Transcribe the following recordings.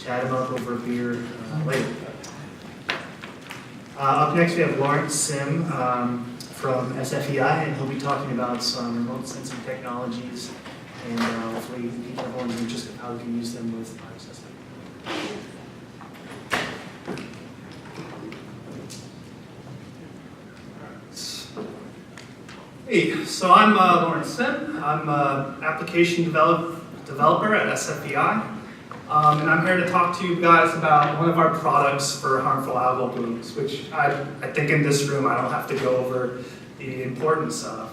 chat about over beer later. Up next, we have Lawrence Sim from SFEI, and he'll be talking about some remote sensing technologies and hopefully pique everyone's interest in how we can use them with bioassessment. Hey, so I'm Lawrence Sim. I'm an application developer at SFEI, and I'm here to talk to you guys about one of our products for harmful algal blooms, which I think in this room I don't have to go over the importance of.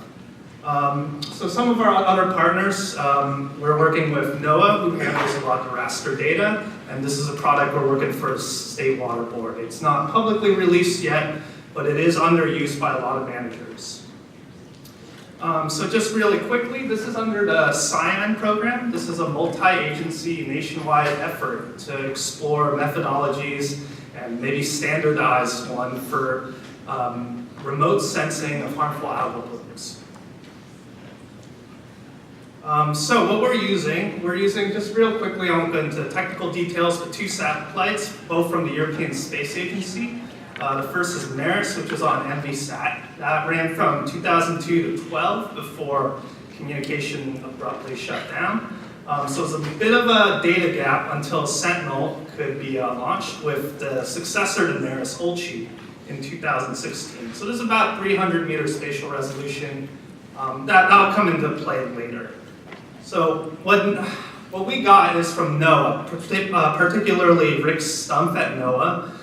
So some of our other partners, we're working with NOAA, who handles a lot of raster data, and this is a product we're working for the State Water Board. It's not publicly released yet, but it is under use by a lot of managers. So just really quickly, this is under the CYAN program. This is a multi-agency nationwide effort to explore methodologies and maybe standardize one for remote sensing of harmful algal blooms. So what we're using just real quickly, I won't go into technical details, but 2 satellites, both from the European Space Agency. The first is Maris, which is on MVSat. That ran from 2002 to 12 before communication abruptly shut down. So it's a bit of a data gap until Sentinel could be launched with the successor to Maris, Olchi, in 2016. So there's about 300 meter spatial resolution. That'll come into play later. So what we got is from NOAA, particularly Rick Stumpf at NOAA.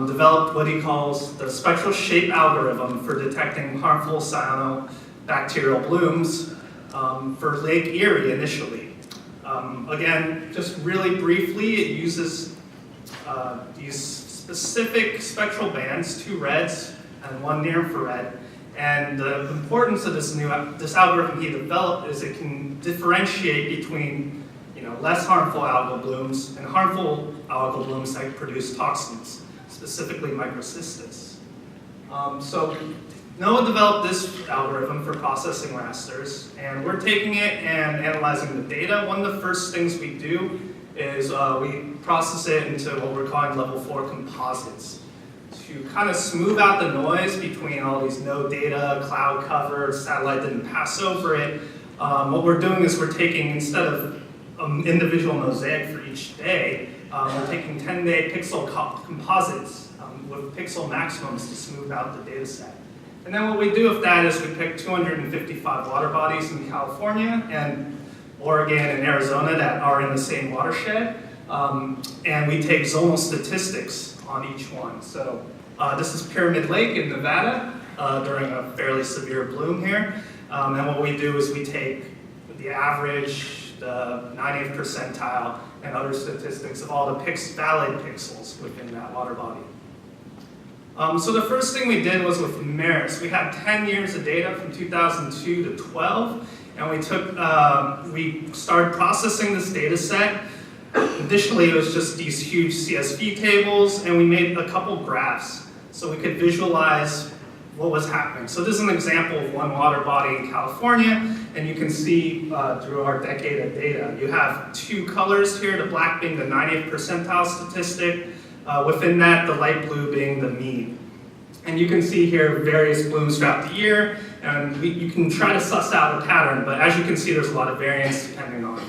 Developed what he calls the spectral shape algorithm for detecting harmful cyanobacterial blooms for Lake Erie initially. Again, just really briefly, it uses these specific spectral bands, 2 reds and 1 near infrared. And the importance of this algorithm he developed is it can differentiate between less harmful algal blooms and harmful algal blooms that produce toxins, specifically microcystis. So NOAA developed this algorithm for processing rasters, and we're taking it and analyzing the data. One of the first things we do is we process it into what we're calling level 4 composites to kind of smooth out the noise between all these no data, cloud cover, satellite didn't pass over it. What we're doing is we're taking, instead of an individual mosaic for each day, we're taking 10-day pixel composites with pixel maximums to smooth out the data set. And then what we do with that is we pick 255 water bodies in California and Oregon and Arizona that are in the same watershed, and we take zonal statistics on each one. So this is Pyramid Lake in Nevada during a fairly severe bloom here. And what we do is we take the average, the 90th percentile, and other statistics of all the valid pixels within that water body. So the first thing we did was with Maris. We had 10 years of data from 2002 to 12, and we started processing this data set. Initially, it was just these huge CSV tables, and we made a couple graphs so we could visualize what was happening. So this is an example of one water body in California, and you can see through our decade of data, you have 2 colors here, the black being the 90th percentile statistic, within that the light blue being the mean. And you can see here various blooms throughout the year, and you can try to suss out a pattern, but as you can see there's a lot of variance depending on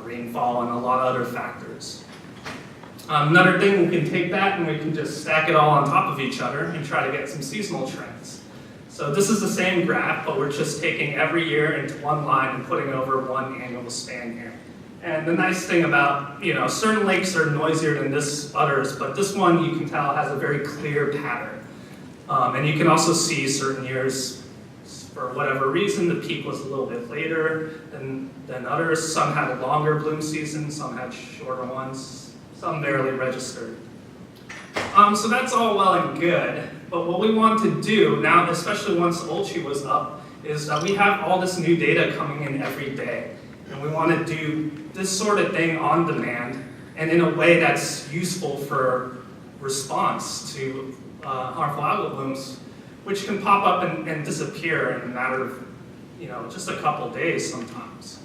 rainfall and a lot of other factors. Another thing, we can take that and we can just stack it all on top of each other and try to get some seasonal trends. So this is the same graph, but we're just taking every year into one line and putting it over one annual span here. And the nice thing about, certain lakes are noisier than others, but this one you can tell has a very clear pattern. And you can also see certain years, for whatever reason, the peak was a little bit later than others. Some had a longer bloom season, some had shorter ones, some barely registered. So that's all well and good, but what we want to do now, especially once Olchi was up, is that we have all this new data coming in every day. And we want to do this sort of thing on demand and in a way that's useful for response to harmful algal blooms, which can pop up and disappear in a matter of just a couple days sometimes.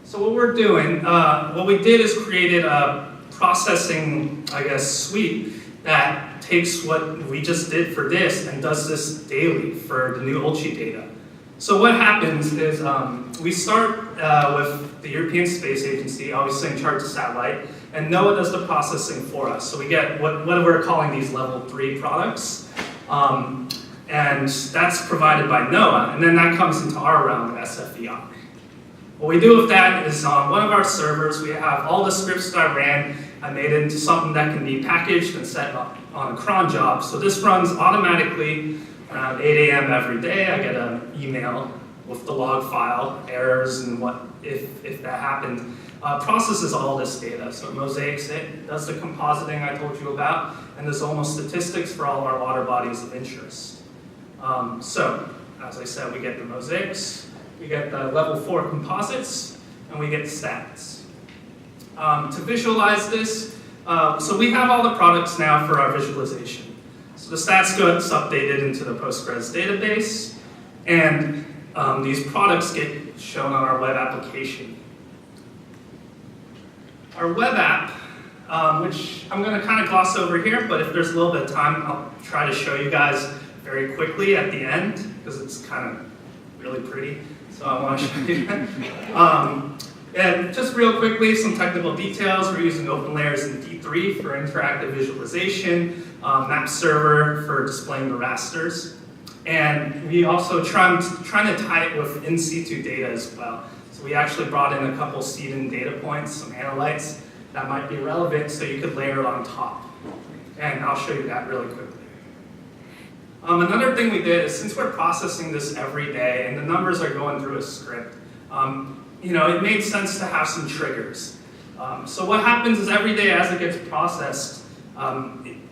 So what we're doing, what we did is created a processing, I guess, suite that takes what we just did for this and does this daily for the new ULCI data. So what happens is we start with the European Space Agency, obviously in charge of satellite, and NOAA does the processing for us. So we get what we're calling these level 3 products, and that's provided by NOAA, and then that comes into our realm of SFEI. What we do with that is on one of our servers, we have all the scripts that I ran, I made it into something that can be packaged and set up on a cron job. So this runs automatically around 8 a.m. every day. I get an email with the log file, errors, and what if that happened. Processes all this data, so it mosaics it, does the compositing I told you about, and there's almost statistics for all our water bodies of interest. So, as I said, we get the mosaics, we get the level 4 composites, and we get the stats. To visualize this, so we have all the products now for our visualization. So the stats gets updated into the Postgres database, and these products get shown on our web application. Our web app, which I'm going to kind of gloss over here, but if there's a little bit of time, I'll try to show you guys very quickly at the end, because it's kind of really pretty, so I want to show you that. And just real quickly, some technical details. We're using OpenLayers and D3 for interactive visualization, map server for displaying the rasters, and we also trying to tie it with in situ data as well. So we actually brought in a couple seed-in data points, some analytes that might be relevant, so you could layer it on top. And I'll show you that really quickly. Another thing we did is, since we're processing this every day and the numbers are going through a script, it made sense to have some triggers. So what happens is every day as it gets processed,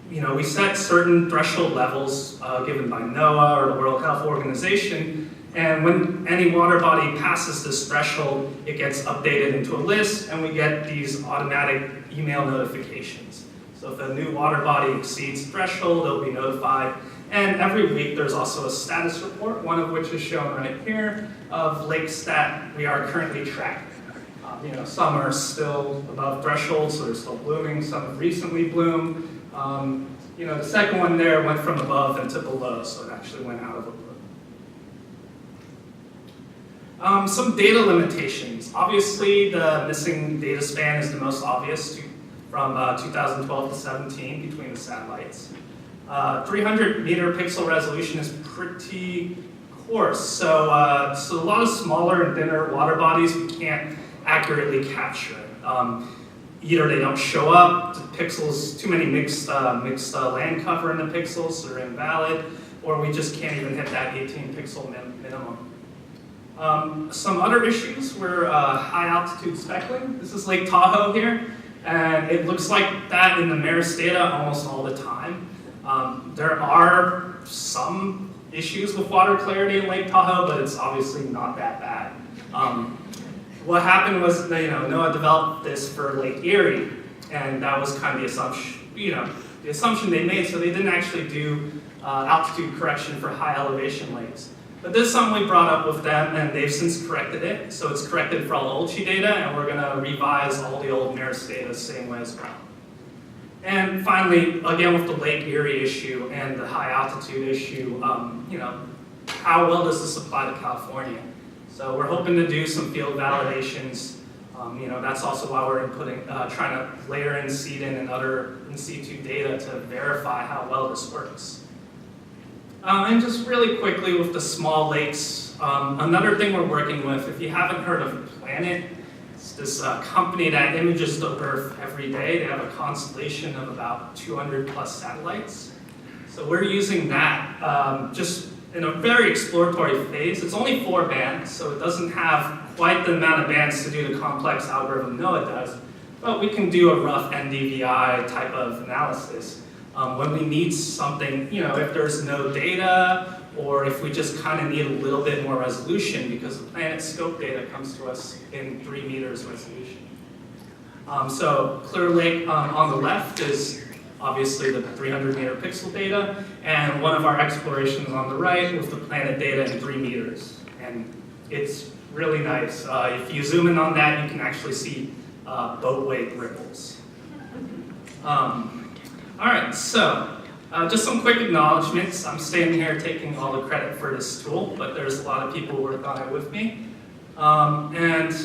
we set certain threshold levels given by NOAA or the World Health Organization, and when any water body passes this threshold, it gets updated into a list, and we get these automatic email notifications. So if a new water body exceeds threshold, it'll be notified. And every week there's also a status report, one of which is shown right here, of lake stat we are currently tracking. Some are still above threshold, so they're still blooming. Some have recently bloomed. The second one there went from above into below, so it actually went out of a bloom. Some data limitations. Obviously, the missing data span is the most obvious from 2012 to 17 between the satellites. 300 meter pixel resolution is pretty coarse, so a lot of smaller and thinner water bodies we can't accurately capture. Either they don't show up, the pixels, too many mixed land cover in the pixels, so they're invalid, or we just can't even hit that 18 pixel minimum. Some other issues were high altitude speckling. This is Lake Tahoe here, and it looks like that in the MERS data almost all the time. There are some issues with water clarity in Lake Tahoe, but it's obviously not that bad. What happened was, NOAA developed this for Lake Erie, and that was kind of the assumption they made, so they didn't actually do altitude correction for high elevation lakes. But this is something we brought up with them, and they've since corrected it. So it's corrected for all the ULCI data, and we're going to revise all the old MERS data the same way as well. And finally, again with the Lake Erie issue and the high altitude issue, how well does this apply to California? So we're hoping to do some field validations. That's also why we're trying to layer in seed-in and other in situ data to verify how well this works. And just really quickly with the small lakes, another thing we're working with, if you haven't heard of Planet, it's this company that images the Earth every day. They have a constellation of about 200 plus satellites. So we're using that just in a very exploratory phase. It's only 4 bands, so it doesn't have quite the amount of bands to do the complex algorithm NOAA does, but we can do a rough NDVI type of analysis. When we need something, if there's no data, or if we just kind of need a little bit more resolution, because the planet scope data comes to us in 3 meters resolution. So Clear Lake on the left is obviously the 300 meter pixel data, and one of our explorations on the right with the planet data in 3 meters. And it's really nice. If you zoom in on that, you can actually see boat wake ripples. All right, so just some quick acknowledgements. I'm standing here taking all the credit for this tool, but there's a lot of people who work on it with me. And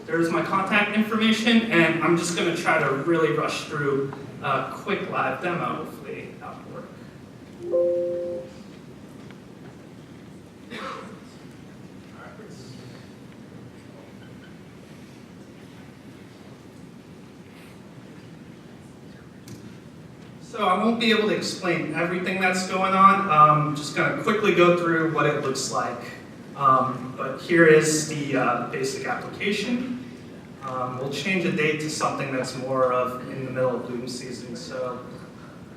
there's my contact information, and I'm just going to try to really rush through a quick live demo. Hopefully that will work. So I won't be able to explain everything that's going on. I'm just going to quickly go through what it looks like. But here is the basic application. We'll change the date to something that's more of in the middle of bloom season. So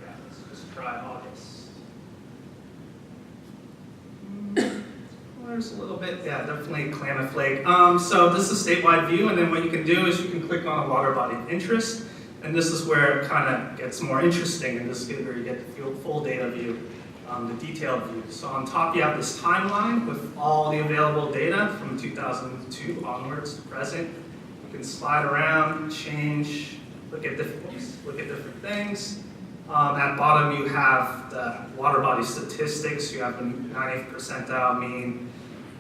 yeah, let's just try August. There's a little bit, yeah, definitely clam flake. So this is a statewide view, and then what you can do is you can click on a water body of interest. And this is where it kind of gets more interesting, and this is where you get the full data view, the detailed view. So on top you have this timeline with all the available data from 2002 onwards to present. You can slide around, change, look at different things. At bottom you have the water body statistics. You have the 90th percentile mean,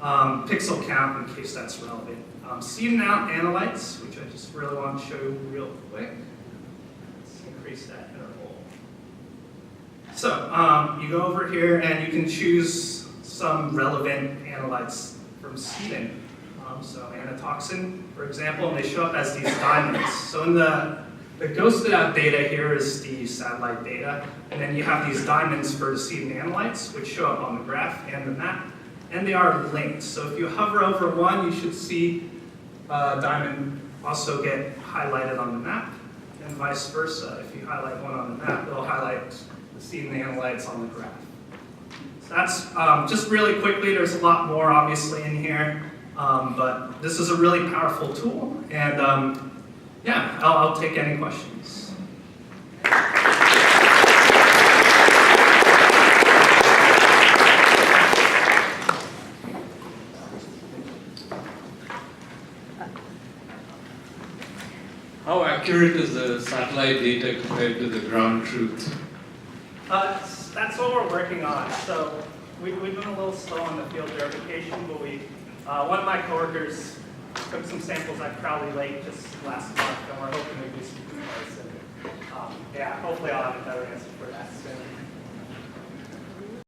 pixel count in case that's relevant. Seed and out analytes, which I just really want to show you real quick. Increase that interval. So you go over here and you can choose some relevant analytes from seeding. So anatoxin, for example, and they show up as these diamonds. So in the ghosted out data here is the satellite data, and then you have these diamonds for the seed and analytes, which show up on the graph and the map, and they are linked. So if you hover over one, you should see diamond also get highlighted on the map. And vice versa. If you highlight one on the map, it'll highlight the seed and the analytes on the graph. So that's just really quickly. There's a lot more obviously in here, but this is a really powerful tool. And yeah, I'll take any questions. How accurate is the satellite data compared to the ground truth? That's what we're working on. So we've been a little slow on the field verification, but one of my coworkers took some samples at Crowley Lake just last month, and we're hoping to do some comparison. Yeah, hopefully I'll have a better answer for that soon.